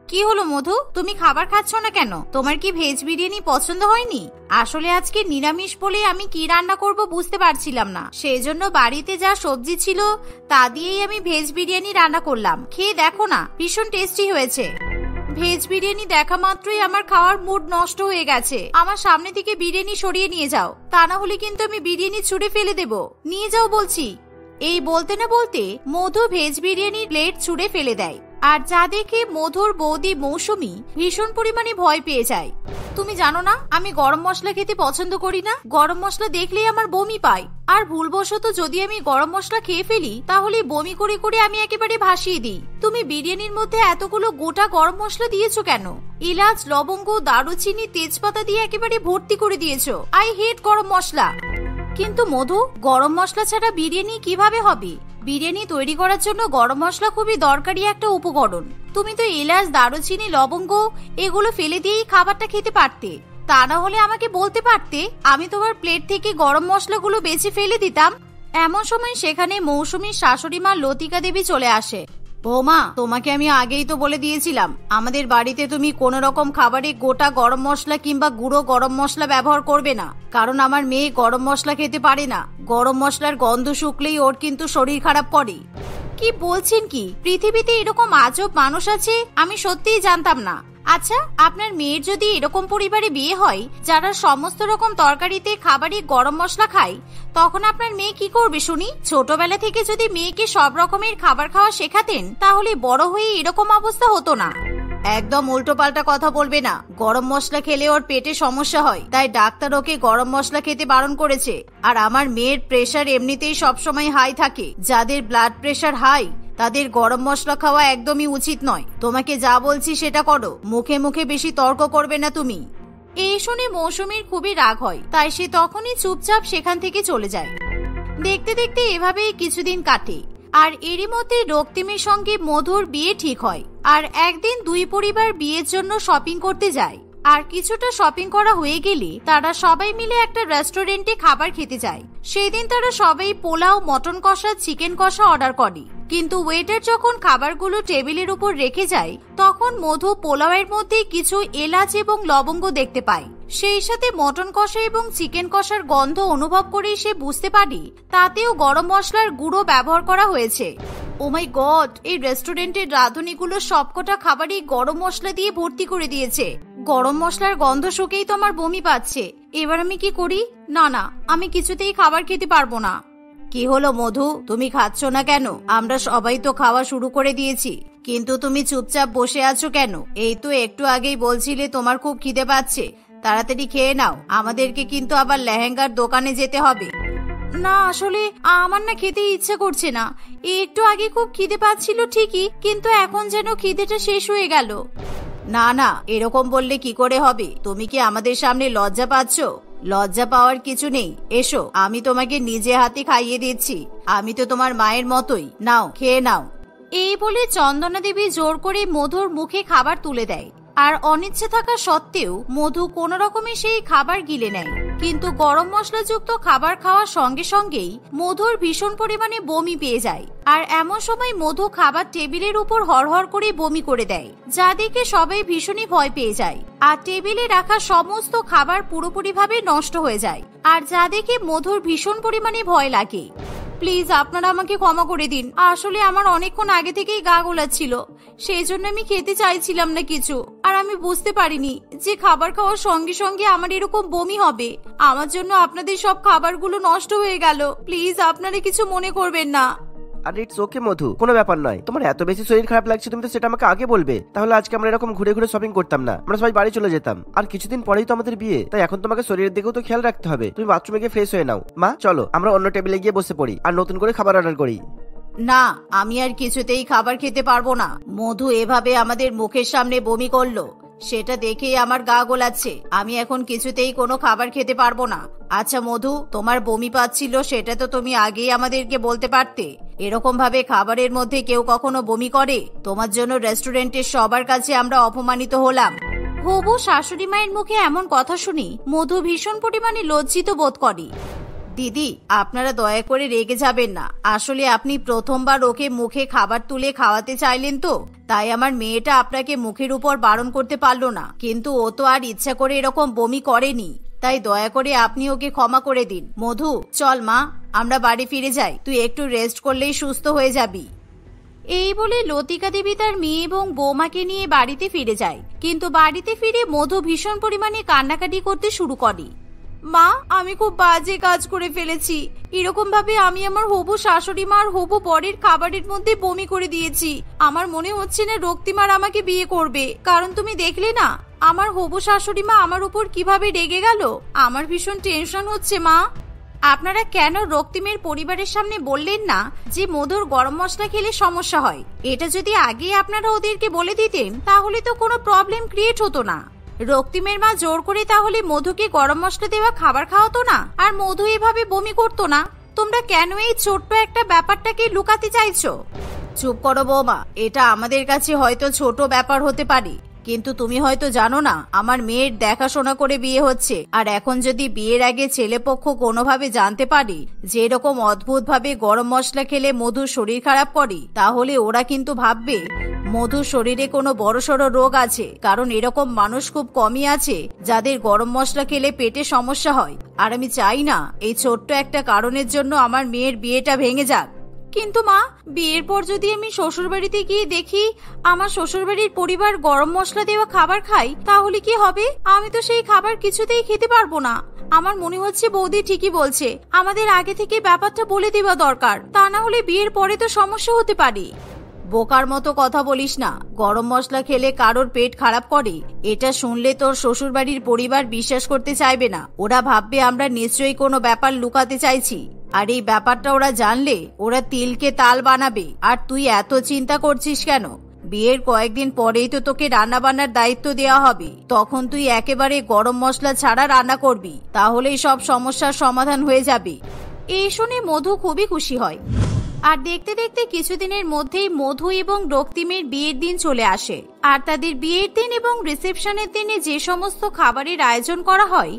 কি হলো মধু, তুমি খাবার খাচ্ছ না কেন? তোমার কি ভেজ বিরিয়ানি পছন্দ হয়নি? আসলে আজকে নিরামিষ বলে আমি কি রান্না করব বুঝতে পারছিলাম না, সেই জন্য বাড়িতে যা সবজি ছিল তা দিয়েই আমি ভেজ বিরিয়ানি রান্না করলাম। খেয়ে দেখো না, ভীষণ টেস্টি হয়েছে। ভেজ বিরিয়ানি দেখা মাত্রই আমার খাওয়ার মুড নষ্ট হয়ে গেছে। আমার সামনে থেকে বিরিয়ানি সরিয়ে নিয়ে যাও, তা না হলে কিন্তু আমি বিরিয়ানি ছুঁড়ে ফেলে দেব। নিয়ে যাও বলছি। এই বলতে না বলতে মধু ভেজ বিরিয়ানির প্লেট ছুঁড়ে ফেলে দেয়, আর যা দেখে মধুর বৌদি মৌসুমী ভীষণ পরিমাণে ভয় পেয়ে যায়। তুমি জানো না আমি গরম মশলা খেতে পছন্দ করি না। গরম মশলা দেখলেই আমার বমি পায়, আর ভুলবশত যদি আমি গরম মশলা খেয়ে ফেলি তাহলে বমি করে করে আমি একেবারে ভাসিয়ে দিই। তুমি বিরিয়ানির মধ্যে এতগুলো গোটা গরম মশলা দিয়েছো কেন? এলাচ, লবঙ্গ, দারুচিনি, তেজপাতা দিয়ে একেবারে ভর্তি করে দিয়েছো। আই হেট গরম মশলা। কিন্তু মধু, গরম মশলা ছাড়া বিরিয়ানি কিভাবে হবে? বিরিয়ানি তৈরি করার জন্য গরম মশলা খুবই দরকারি একটা উপকরণ। তুমি তো এলাচ, দারুচিনি, লবঙ্গ এগুলো ফেলে দিয়েই খাবারটা খেতে পারতে। তা না হলে আমাকে বলতে পারতে, আমি তোমার প্লেট থেকে গরম মশলাগুলো বেছে ফেলে দিতাম। এমন সময় সেখানে মৌসুমীর শাশুড়ি মা লতিকা দেবী চলে আসে। বৌমা, তোমাকে আমি আগেই তো বলে দিয়েছিলাম আমাদের বাড়িতে তুমি কোন রকম খাবারে গোটা গরম মশলা কিংবা গুঁড়ো গরম মশলা ব্যবহার করবে না, কারণ আমার মেয়ে গরম মশলা খেতে পারে না। গরম মশলার গন্ধ শুকলেই ওর কিন্তু শরীর খারাপ করে। কি বলছেন কি? পৃথিবীতে এরকম আজব মানুষ আছে, আমি সত্যিই জানতাম না। আচ্ছা, আপনার মেয়ের যদি এরকম পরিবারে বিয়ে হয় যারা সমস্ত রকম তরকারিতে খাবারে গরম মশলা খায়, তখন আপনার মেয়ে কি করবে শুনি? ছোটবেলা থেকে যদি মেয়েকে সব রকমের খাবার খাওয়া শেখাতেন তাহলে বড় হয়ে এরকম অবস্থা হতো না। একদম উল্টো পাল্টা কথা বলবে না। গরম মশলা খেলে ওর পেটে সমস্যা হয়, তাই ডাক্তার ওকে গরম মশলা খেতে বারণ করেছে। আর আমার মেয়ের প্রেশার এমনিতেই সবসময় হাই থাকে। যাদের ব্লাড প্রেশার হাই তাদের গরম মশলা খাওয়া একদমই উচিত নয়। তোমাকে যা বলছি সেটা করো, মুখে মুখে বেশি তর্ক করবে না তুমি। এই শুনে মৌসুমীর খুবই রাগ হয়, তাই সে তখনই চুপচাপ সেখান থেকে চলে যায়। দেখতে দেখতে এভাবেই কিছুদিন কাটে, আর এরই মধ্যে রক্তিমের সঙ্গে মধুর বিয়ে ঠিক হয়। আর একদিন দুই পরিবার বিয়ের জন্য শপিং করতে যায়। আর কিছুটা শপিং করা হয়ে গেলে তারা সবাই মিলে একটা রেস্টুরেন্টে খাবার খেতে যায়। সেই দিন তারা সবাই পোলাও, মটন কষা, চিকেন কষা অর্ডার করে। কিন্তু ওয়েটার যখন খাবারগুলো টেবিলের উপর রেখে যায় তখন মধু পোলাওয়ের মধ্যে কিছু এলাচ এবং লবঙ্গ দেখতে পায়। সেই সাথে মটন কষা এবং চিকেন কষার গন্ধ অনুভব করে সে বুঝতে পারে তাতেও গরম মশলার গুঁড়ো ব্যবহার করা হয়েছে। ও মাই গড, এই রেস্টুরেন্টের রাঁধুনিগুলো সবকটা খাবারই গরম মশলা দিয়ে ভর্তি করে দিয়েছে। গরম মশলার গন্ধ শুকেই তো আমার বমি পাচ্ছে। এবার আমি কি করি? না না, আমি কিছুতেই খাবার খেতে পারবো না। কি হলো মধু, তুমি খাচ্ছ না কেন? আমরা সবাই তো খাওয়া শুরু করে দিয়েছি, কিন্তু তুমি চুপচাপ বসে আছো কেন? এই তো একটু আগেই বলছিলে তোমার খুব খিদে পাচ্ছে। তাড়াতাড়ি খেয়ে নাও, আমাদেরকে কিন্তু আবার লেহেঙ্গার দোকানে যেতে হবে। না, আসলে আমার না খেতে ইচ্ছে করছে না। একটু আগে খুব খিদে পাচ্ছিল ঠিকই, কিন্তু এখন যেন খিদেটা শেষ হয়ে গেল। না না, এরকম বললে কি করে হবে? তুমি কি আমাদের সামনে লজ্জা পাচ্ছ? লজ্জা পাওয়ার কিছু নেই, এসো আমি তোমাকে নিজে হাতে খাইয়ে দিচ্ছি। আমি তো তোমার মায়ের মতোই, নাও খেয়ে নাও। এই বলে চন্দনা দেবী জোর করে মধুর মুখে খাবার তুলে দেয়। আর অনিচ্ছে থাকা সত্ত্বেও মধু কোন রকমে সেই খাবার গিলে নেয়। কিন্তু গরম মশলাযুক্ত খাবার খাওয়ার সঙ্গে সঙ্গেই মধুর ভীষণ পরিমাণে বমি পেয়ে যায়। আর এমন সময় মধু খাবার টেবিলের উপর হড়হড় করে বমি করে দেয়, যা দেখে সবাই ভীষণই ভয় পেয়ে যায়। আর টেবিলে রাখা সমস্ত খাবার পুরোপুরিভাবে নষ্ট হয়ে যায়, আর যা দেখে মধুর ভীষণ পরিমাণে ভয় লাগে। প্লিজ আপনারা আমাকে ক্ষমা করে দিন। আসলে আমার অনেকক্ষণ আগে থেকেই গা গোলাচ্ছিল, সেই জন্য আমি খেতে চাইছিলাম না কিছু। আর আমি বুঝতে পারিনি যে খাবার খাওয়ার সঙ্গে সঙ্গে আমার এরকম বমি হবে। আমার জন্য আপনাদের সব খাবারগুলো নষ্ট হয়ে গেল। প্লিজ আপনারা কিছু মনে করবেন না। আর ইটস ওকে মধু, কোনো ব্যাপার নয়। তোমার এত বেশি শরীর খারাপ লাগছে, তুমি তো সেটা আমাকে আগে বলবে, তাহলে আজকে আমরা এরকম ঘুরে ঘুরে শপিং করতাম না, আমরা সবাই বাড়ি চলে যেতাম। আর কিছুদিন পরেই তো আমাদের বিয়ে, তাই এখন তোমাকে শরীরের দিকেও তো খেয়াল রাখতে হবে। তুমি বাথরুমে গিয়ে ফ্রেশ হয়ে নাও। মা চলো আমরা অন্য টেবিলে গিয়ে বসে পড়ি আর নতুন করে খাবার অর্ডার করি। না, আমি আর কিছুতেই খাবার খেতে পারবো না। মধু এভাবে আমাদের মুখের সামনে বমি করলো, সেটা দেখেই আমার গা গোলাচ্ছে। আমি এখন কিছুতেই কোনো খাবার খেতে পারবো না। আচ্ছা মধু, তোমার বমি পাচ্ছিল সেটা তো তুমি আগেই আমাদেরকে বলতে পারতে। এরকম ভাবে খাবারের মধ্যে কেউ কখনো বমি করে? তোমার জন্য রেস্টুরেন্টের সবার কাছে আমরা অপমানিত হলাম। হবু শাশুড়ি মায়ের মুখে এমন কথা শুনি মধু ভীষণ পরিমাণে লজ্জিত বোধ করে। দিদি, আপনারা দয়া করে রেগে যাবেন না। আসলে আপনি প্রথমবার ওকে মুখে খাবার তুলে খাওয়াতে চাইলেন, তো তাই আমার মেয়েটা আপনাকে মুখের উপর বারণ করতে পারলো না। কিন্তু ও তো আর ইচ্ছা করে এরকম বমি করেনি, তাই দয়া করে আপনি ওকে ক্ষমা করে দিন। মধু, চল মা, আমরা বাড়ি ফিরে যাই। তুই একটু রেস্ট করলেই সুস্থ হয়ে যাবি। এই বলে লতিকা দেবী তার মেয়ে এবং বৌমাকে নিয়ে বাড়িতে ফিরে যায়। কিন্তু বাড়িতে ফিরে মধু ভীষণ পরিমাণে কান্নাকাটি করতে শুরু করে। মা, আমি খুব বাজে কাজ করে ফেলেছি। এরকম ভাবে আমি আমার হবু শাশুড়ি মা আর হবু বরের খাবারের মধ্যে বমি করে দিয়েছি। আমার মনে হচ্ছে না রক্তিমার আমাকে বিয়ে করবে, কারণ তুমি দেখলে না আমার হবু শাশুড়ি মা আমার উপর কিভাবে রেগে গেল। আমার ভীষণ টেনশন হচ্ছে মা। আপনারা কেন রক্তিমের পরিবারের সামনে বললেন না যে মধুর গরম মশলা খেলে সমস্যা হয়? এটা যদি আগে আপনারা ওদেরকে বলে দিতেন তাহলে তো কোনো প্রবলেম ক্রিয়েট হতো না। রক্তিমের মা জোর করে তাহলে মধুকে গরম মশলা দেওয়া খাবার খাওয়াতো না, আর মধু এভাবে বমি করতো না। তোমরা কেন এই ছোট্ট একটা ব্যাপারটাকে লুকাতে চাইছো? চুপ করো বৌমা, এটা আমাদের কাছে হয়তো ছোট ব্যাপার হতে পারে, কিন্তু তুমি হয়তো জানো না আমার মেয়ের দেখাশোনা করে বিয়ে হচ্ছে। আর এখন যদি বিয়ের আগে ছেলেপক্ষ কোনোভাবে জানতে পারে যে এরকম অদ্ভুত ভাবে গরম মশলা খেলে মধুর শরীর খারাপ করে, তাহলে ওরা কিন্তু ভাববে মধুর শরীরে কোনো বড়সড় রোগ আছে। কারণ এরকম মানুষ খুব কমই আছে যাদের গরম মশলা খেলে পেটে সমস্যা হয়। আর আমি চাই না এই ছোট্ট একটা কারণের জন্য আমার মেয়ের বিয়েটা ভেঙে যাক। কিন্তু মা, বিয়ের পর যদি আমি শ্বশুর বাড়িতে গিয়ে দেখি আমার শ্বশুর বাড়ির পরিবার গরম মশলা দেওয়া খাবার খায়, তাহলে কি হবে? আমি তো সেই খাবার কিছুতেই খেতে পারবো না। আমার মনে হচ্ছে বৌদি ঠিকই বলছে, আমাদের আগে থেকে ব্যাপারটা বলে দেওয়া দরকার, তা না হলে বিয়ের পরে তো সমস্যা হতে পারে। বোকার মতো কথা বলিস না। গরম মশলা খেলে কারোর পেট খারাপ করে এটা শুনলে তোর শ্বশুর বাড়ির পরিবার বিশ্বাস করতে চাইবে না। ওরা ভাববে আমরা নিশ্চয়ই কোনো ব্যাপার লুকাতে চাইছি, আর এই ব্যাপারটা ওরা জানলে ওরা তিলকে তাল বানাবে। আর তুই এত চিন্তা করছিস কেন? বিয়ের কয়েকদিন পরেই তো তোকে রান্না বান্নার দায়িত্ব দেওয়া হবে। তখন তুই একেবারে গরম মশলা ছাড়া রান্না করবি, তাহলেই সব সমস্যার সমাধান হয়ে যাবে। এই শুনে মধু খুবই খুশি হয়। আর দেখতে দেখতে কিছুদিনের মধ্যেই মধু এবং রক্তিমের বিয়ের দিন চলে আসে। আর তাদের বিয়ের দিন এবং রিসেপশনের দিনে যে সমস্ত খাবারের আয়োজন করা হয়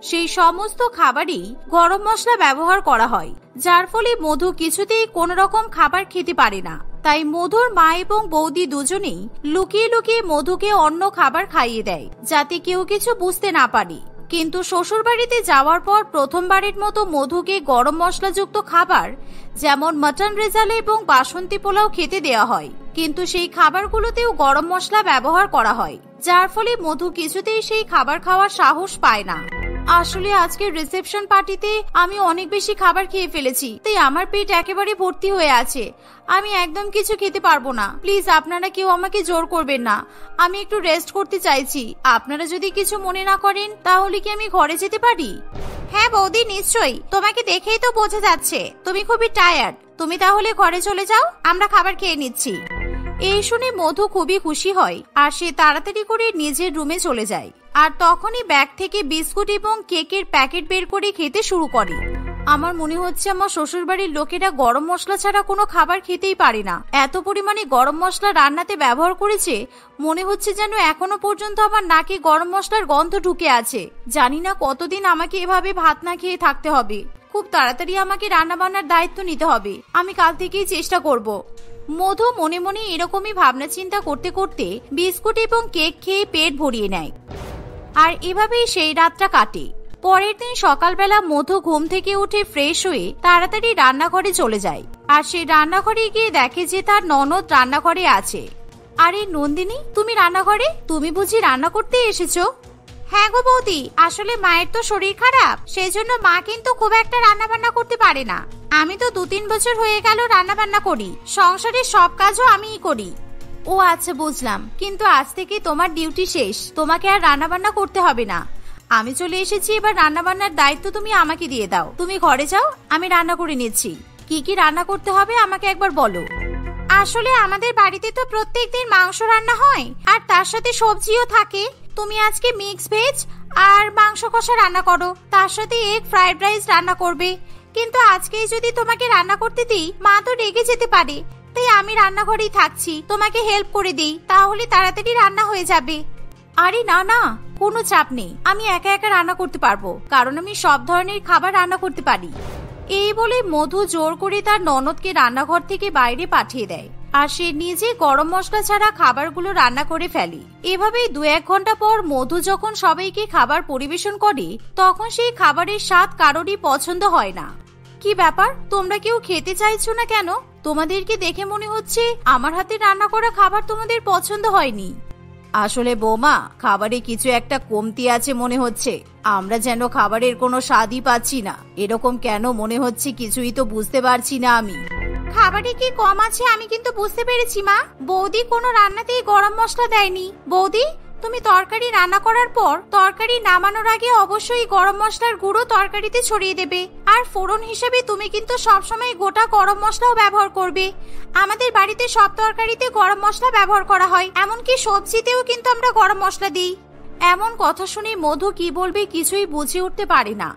সেই সমস্ত খাবারই গরম মশলা ব্যবহার করা হয়, যার ফলে মধু কিছুতেই কোন রকম খাবার খেতে পারে না। তাই মধুর মা এবং বৌদি দুজনেই লুকিয়ে লুকিয়ে মধুকে অন্য খাবার খাইয়ে দেয়, যাতে কেউ কিছু বুঝতে না পারে। কিন্তু শ্বশুর বাড়িতে যাওয়ার পর প্রথমবারের মতো মধুকে গরম মশলাযুক্ত খাবার যেমন মটন রেজালা এবং বাসন্তী পোলাও খেতে দেওয়া হয়, কিন্তু সেই খাবারগুলোতেও গরম মশলা ব্যবহার করা হয়, যার ফলে মধু কিছুতেই সেই খাবার খাওয়ার সাহস পায় না। আসলে আজকের রিসেপশন পার্টিতে আমি অনেক বেশি খাবার খেয়ে ফেলেছি, তাই আমার পেট একেবারে ভর্তি হয়ে আছে। আমি একদম কিছু খেতে পারবো না। প্লিজ আপনারা কেউ আমাকে জোর করবেন না, আমি একটু রেস্ট করতে চাইছি। আপনারা যদি কিছু মনে না করেন তাহলে কি আমি ঘরে যেতে পারি? হ্যাঁ বৌদি, নিশ্চয়ই। তোমাকে দেখেই তো বোঝা যাচ্ছে তুমি খুবই টায়ার্ড। তুমি তাহলে ঘরে চলে যাও, আমরা খাবার খেয়ে নিচ্ছি। এই শুনে মধু খুবই খুশি হয় আর সে তাড়াতাড়ি করে নিজের রুমে চলে যায়। আর তখনই ব্যাগ থেকে বিস্কুট এবং কেকের প্যাকেট বের করে খেতে শুরু করে। আমার মনে হচ্ছে আমার শ্বশুর বাড়ির লোকেরা গরম মশলা ছাড়া কোনো খাবার খেতেই পারে না। এত পরিমাণে গরম মশলা রান্নাতে ব্যবহার করেছে, মনে হচ্ছে যেন এখনো পর্যন্ত আমার নাকে গরম মশলার গন্ধ ঢুকে আছে। জানি না কতদিন আমাকে এভাবে ভাত না খেয়ে থাকতে হবে। খুব তাড়াতাড়ি আমাকে রান্না বান্নার দায়িত্ব নিতে হবে। আমি কাল থেকেই চেষ্টা করব। মধু মনে মনে এরকমই ভাবনা চিন্তা করতে করতে বিস্কুট এবং কেক খেয়ে পেট ভরিয়ে নেয়। আর এভাবেই সেই রাতটা কাটে। পরের দিন সকালবেলা মধু ঘুম থেকে উঠে ফ্রেশ হয়ে তাড়াতাড়ি রান্নাঘরে চলে যায়। আর সে রান্নাঘরে গিয়ে দেখে যে তার ননদ রান্নাঘরে আছে। আরে নন্দিনী, তুমি রান্নাঘরে? তুমি বুঝি রান্না করতে এসেছো? হ্যাঁ গো বৌদি, আসলে মায়ের তো শরীর খারাপ, সেই জন্য মা কিন্তু খুব একটা রান্না বান্না করতে পারে না। আমি তো 2-3 বছর হয়ে গেল রান্না বান্না করি, সংসারের সব কাজও আমিই করি। ও আচ্ছা, বুঝলাম। কিন্তু আজ থেকে তোমার ডিউটি শেষ, তোমাকে আর রান্না বান্না করতে হবে না। আমি চলে এসেছি, এবার রান্না বান্নার দায়িত্ব তুমি আমাকে দিয়ে দাও। তুমি ঘরে যাও, আমি রান্না করে নিচ্ছি। কি কি রান্না করতে হবে আমাকে একবার বলো। আসলে আমাদের বাড়িতে তো প্রত্যেকদিন মাংস রান্না হয়, আর তার সাথে সবজিও থাকে। তুমি আজকে মিক্স ভেজ আর মাংস কষা রান্না করো, তার সাথে এগ ফ্রাইড রাইস রান্না করবে। কিন্তু আজকেই যদি তোমাকে রান্না করতে দিই, মা তো রেগে যেতে পারে। তাই আমি রান্নাঘরেই থাকছি, তোমাকে হেল্প করে দিই, তাহলে তাড়াতাড়ি রান্না হয়ে যাবে। আরে না না, কোনো চাপ নেই। আমি একা একা রান্না করতে পারবো, কারণ আমি সব ধরনের খাবার রান্না করতে পারি। এই বলে মধু জোর করে তার ননদকে রান্নাঘর থেকে বাইরে পাঠিয়ে দেয় আর সে নিজে গরম মশলা ছাড়া খাবারগুলো রান্না করে ফেলে। এভাবেই 2-1 ঘন্টা পর মধু যখন সবাইকে খাবার পরিবেশন করে তখন সেই খাবারের স্বাদ কারোরই পছন্দ হয় না। কি ব্যাপার, তোমরা কেউ খেতে চাইছো না কেন? তোমাদেরকে দেখে মনে হচ্ছে আমার হাতে রান্না করা খাবার তোমাদের পছন্দ হয়নি। আসলে বৌমা, খাবারে কিছু একটা কমতি আছে মনে হচ্ছে। আমরা যেন খাবারের কোনো স্বাদই পাচ্ছি না। এরকম কেন মনে হচ্ছে কিছুই তো বুঝতে পারছি না আমি। খাবারে কি কম আছে আমি কিন্তু বুঝতে পেরেছি মা। বৌদি কোনো রান্নাতেই গরম মশলা দেয়নি। বৌদি, তুমি তরকারি রান্না করার পর তরকারি নামানোর আগে অবশ্যই গরম মশলার গুঁড়ো তরকারিতে ছড়িয়ে দেবে। আর ফোড়ন হিসেবে তুমি কিন্তু সবসময় গোটা গরম মশলাও ব্যবহার করবে। আমাদের বাড়িতে সব তরকারিতে গরম মশলা ব্যবহার করা হয়, এমনকি সবজিতেও কিন্তু আমরা গরম মশলা দিই। এমন কথা শুনে মধু কি বলবে কিছুই বুঝে উঠতে পারে না।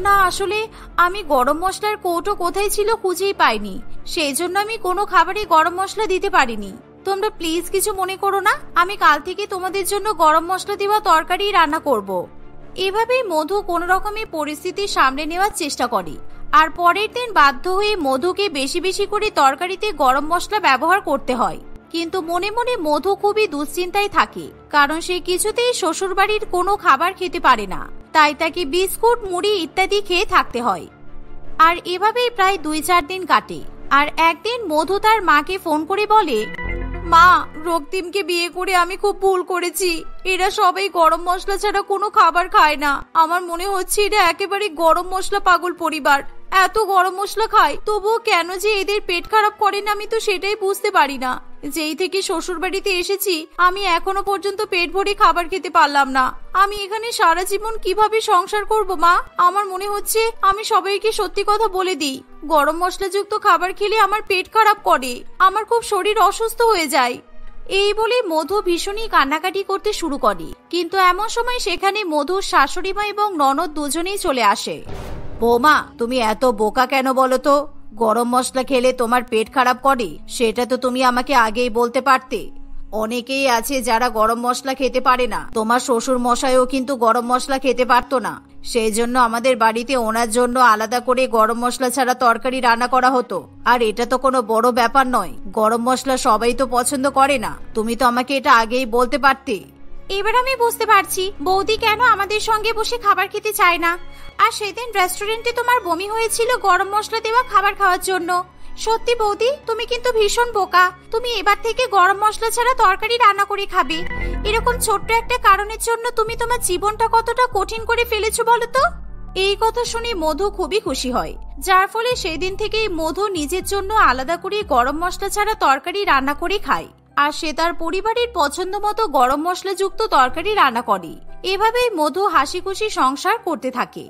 না, আসলে আমি গরম মশলার কৌটো কোথায় ছিল খুঁজেই পাইনি, সেই জন্য আমি কোনো খাবারে গরম মশলা দিতে পারিনি। তোমরা প্লিজ কিছু মনে করো না, আমি কাল থেকে তোমাদের জন্য গরম মশলা দেওয়া তরকারি রান্না করব। এভাবেই মধু কোনো রকমে পরিস্থিতি সামলে নেওয়ার চেষ্টা করে। আর পরের দিন বাধ্য হয়ে মধুকে বেশি বেশি করে তরকারিতে গরম মশলা ব্যবহার করতে হয়। কিন্তু মনে মনে মধু খুবই দুশ্চিন্তায় থাকে, কারণ সে কিছুতেই শ্বশুরবাড়ির কোনো খাবার খেতে পারে না। তাই তাকে বিস্কুট, মুড়ি ইত্যাদি খেয়ে থাকতে হয়। আর এভাবেই প্রায় 2-4 দিন কাটে। আর একদিন মধু তার মাকে ফোন করে বলে, মা, রক্তিমকে বিয়ে করে আমি খুব ভুল করেছি। এরা সবাই গরম মশলা ছাড়া কোনো খাবার খায় না। আমার মনে হচ্ছে এরা একেবারে গরম মশলা পাগল পরিবার। এত গরম মশলা খায়, তবুও কেন যে এদের পেট খারাপ করে না আমি তো সেটাই বুঝতে পারি না। যেই থেকে শ্বশুর বাড়িতে এসেছি আমি এখনো পর্যন্ত পেট ভরে খাবার খেতে পারলাম না। আমি এখানে সারা জীবন কিভাবে সংসার করব মা? আমার মনে হচ্ছে আমি সবাইকে সত্যি কথা বলে দিই। গরম মশলাযুক্ত খাবার খেলে আমার পেট খারাপ করে, আমার খুব শরীর অসুস্থ হয়ে যায়। এই বলে মধু ভীষণই কান্নাকাটি করতে শুরু করে। কিন্তু এমন সময় সেখানে মধুর শাশুড়ি মা এবং ননদ দুজনেই চলে আসে। বৌমা, তুমি এত বোকা কেন বলো তো? গরম মশলা খেলে তোমার পেট খারাপ করে, সেটা তো তুমি আমাকে আগেই বলতে পারতে। অনেকেই আছে যারা গরম মশলা খেতে পারে না। তোমার শ্বশুর মশাইও কিন্তু গরম মশলা খেতে পারতো না, সেই জন্য আমাদের বাড়িতে ওনার জন্য আলাদা করে গরম মশলা ছাড়া তরকারি রান্না করা হতো। আর এটা তো কোনো বড় ব্যাপার নয়, গরম মশলা সবাই তো পছন্দ করে না। তুমি তো আমাকে এটা আগেই বলতে পারতে। এবার আমি বুঝতে পারছি বৌদি কেন আমাদের সঙ্গে বসে খাবার খেতে চায় না। আর সেদিন রেস্টুরেন্টে তোমার বমি হয়েছিল গরম মশলা দেওয়া খাবার খাওয়ার জন্য। সত্যি বৌদি, তুমি কিন্তু ভীষণ বোকা। তুমি এবার থেকে গরম মশলা ছাড়া তরকারি রান্না করে খাবে। এরকম ছোট্ট একটা কারণের জন্য তুমি তোমার জীবনটা কতটা কঠিন করে ফেলেছো বলো তো? এই কথা শুনে মধু খুবই খুশি হয়, যার ফলে সেদিন থেকেই মধু নিজের জন্য আলাদা করে গরম মশলা ছাড়া তরকারি রান্না করে খায়। আর সে তার পরিবারের পছন্দ মতো গরম মশলা যুক্ত তরকারি রান্না করে। এভাবেই মধু হাসি খুশি সংসার করতে থাকে।